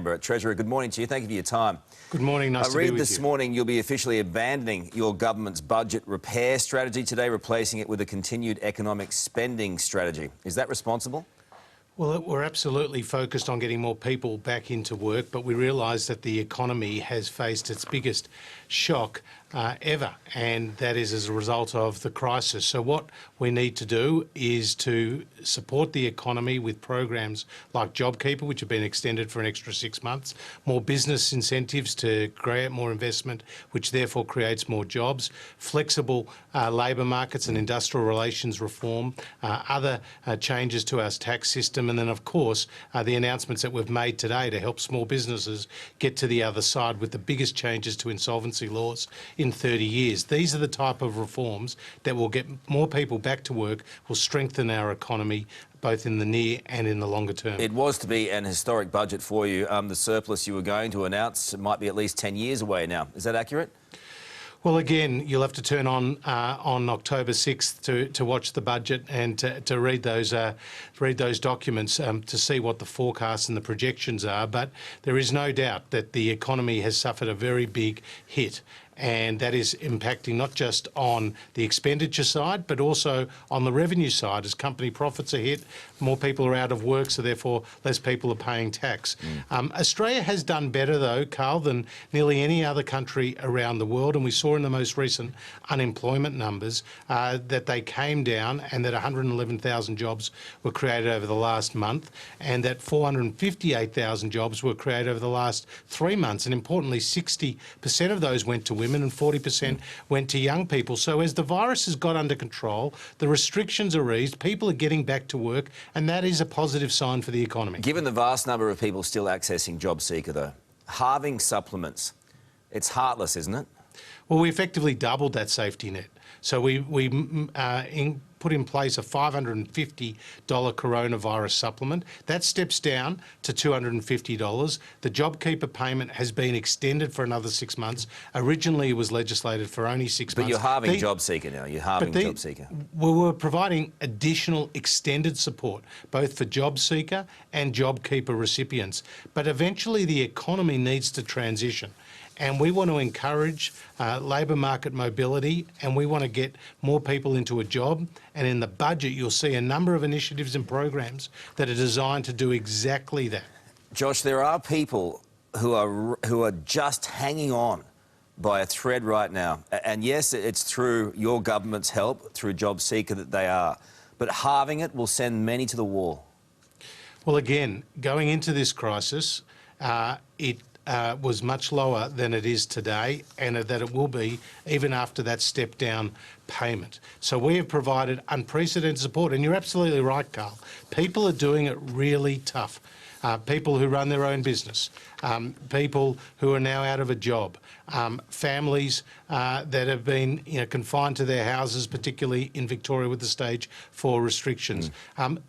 Treasurer, good morning to you. Thank you for your time. Good morning. Nice to be with you. I read this morning you'll be officially abandoning your government's budget repair strategy today, replacing it with a continued economic spending strategy. Is that responsible? Well, we're absolutely focused on getting more people back into work, but we realise that the economy has faced its biggest shock ever, and that is as a result of the crisis. So what we need to do is to support the economy with programs like Jobkeeper, which have been extended for an extra 6 months, more business incentives to create more investment, which therefore creates more jobs, flexible labour markets and industrial relations reform, other changes to our tax system, and then, of course, the announcements that we've made today to help small businesses get to the other side with the biggest changes to insolvency laws in 30 years. These are the type of reforms that will get more people back to work, will strengthen our economy, both in the near and in the longer term. It was to be an historic budget for you. The surplus you were going to announce might be at least 10 years away now. Is that accurate? Well, again, you'll have to turn on October 6th to watch the budget and to read those documents to see what the forecasts and the projections are. But there is no doubt that the economy has suffered a very big hit, and that is impacting not just on the expenditure side, but also on the revenue side. As company profits are hit, more people are out of work, so therefore less people are paying tax. Australia has done better, though, Karl, than nearly any other country around the world, and we saw in the most recent unemployment numbers that they came down and that 111,000 jobs were created over the last month, and that 458,000 jobs were created over the last 3 months. And importantly, 60% of those went to women and 40% went to young people. So as the virus has got under control, the restrictions are eased, people are getting back to work, and that is a positive sign for the economy. Given the vast number of people still accessing Jobseeker, though, halving supplements, it's heartless, isn't it? Well, we effectively doubled that safety net. So we put in place a $550 coronavirus supplement. That steps down to $250. The Jobkeeper payment has been extended for another 6 months. Originally, it was legislated for only 6 months. But you're halving Jobseeker now. You're halving Jobseeker. We were providing additional extended support, both for Jobseeker and Jobkeeper recipients. But eventually, the economy needs to transition. And we want to encourage labour market mobility, and we want to get more people into a job. And in the budget, you'll see a number of initiatives and programs that are designed to do exactly that. Josh, there are people who are just hanging on by a thread right now. And yes, it's through your government's help, through Jobseeker, that they are. But halving it will send many to the wall. Well, again, going into this crisis, it was much lower than it is today, and that it will be even after that step-down payment. So we have provided unprecedented support, and you're absolutely right, Karl. People are doing it really tough. People who run their own business, people who are now out of a job, families that have been confined to their houses, particularly in Victoria with the stage 4 restrictions.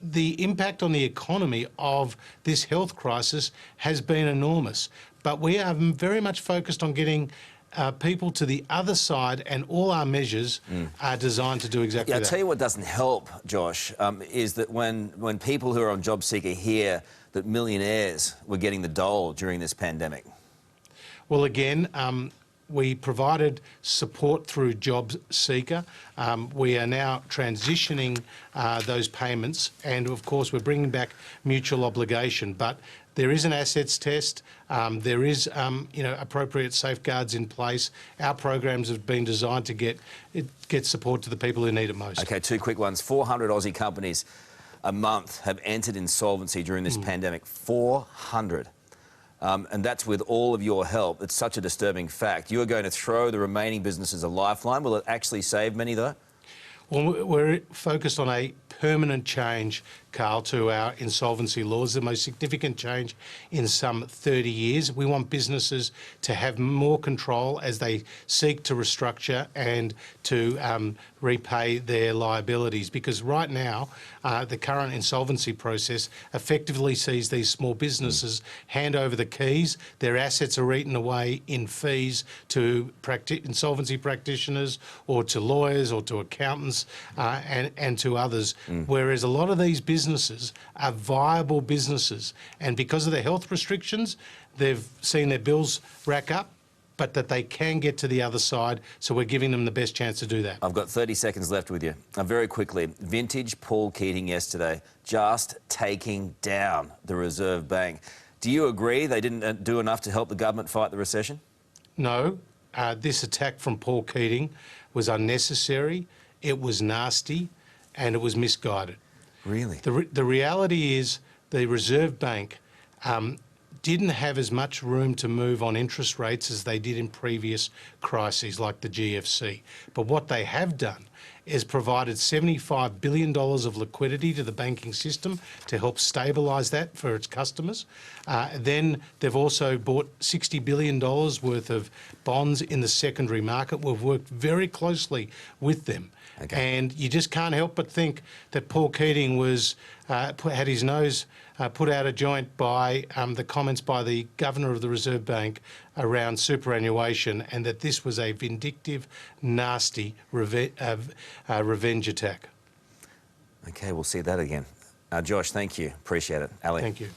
The impact on the economy of this health crisis has been enormous, but we are very much focused on getting people to the other side, and all our measures are designed to do exactly that. I'll tell you what doesn't help, Josh, is that when people who are on Jobseeker hear that millionaires were getting the dole during this pandemic. Well, again, we provided support through Jobseeker. We are now transitioning those payments, and of course we're bringing back mutual obligation. But there is an assets test. There is, appropriate safeguards in place. Our programs have been designed to get support to the people who need it most. Okay, 2 quick ones. 400 Aussie companies a month have entered insolvency during this pandemic. 400. And that's with all of your help. It's such a disturbing fact. You are going to throw the remaining businesses a lifeline. Will it actually save many, though? Well, we're focused on a permanent change, Karl, to our insolvency laws, the most significant change in some 30 years. We want businesses to have more control as they seek to restructure and to repay their liabilities, because right now the current insolvency process effectively sees these small businesses hand over the keys. Their assets are eaten away in fees to insolvency practitioners or to lawyers or to accountants and to others, whereas a lot of these businesses businesses are viable businesses, and because of the health restrictions, they've seen their bills rack up, but that they can get to the other side, so we're giving them the best chance to do that. I've got 30 seconds left with you. Very quickly, vintage Paul Keating yesterday, just taking down the Reserve Bank. Do you agree they didn't do enough to help the government fight the recession? No, this attack from Paul Keating was unnecessary, it was nasty, and it was misguided. Really? The reality is the Reserve Bank didn't have as much room to move on interest rates as they did in previous crises like the GFC. But what they have done is provided $75 billion of liquidity to the banking system to help stabilise that for its customers. Then they've also bought $60 billion worth of bonds in the secondary market. We've worked very closely with them. Okay. And you just can't help but think that Paul Keating was had his nose put out of joint by the comments by the Governor of the Reserve Bank around superannuation, and that this was a vindictive, nasty revenge attack. Okay, we'll see that again. Josh, thank you. Appreciate it. Ali. Thank you.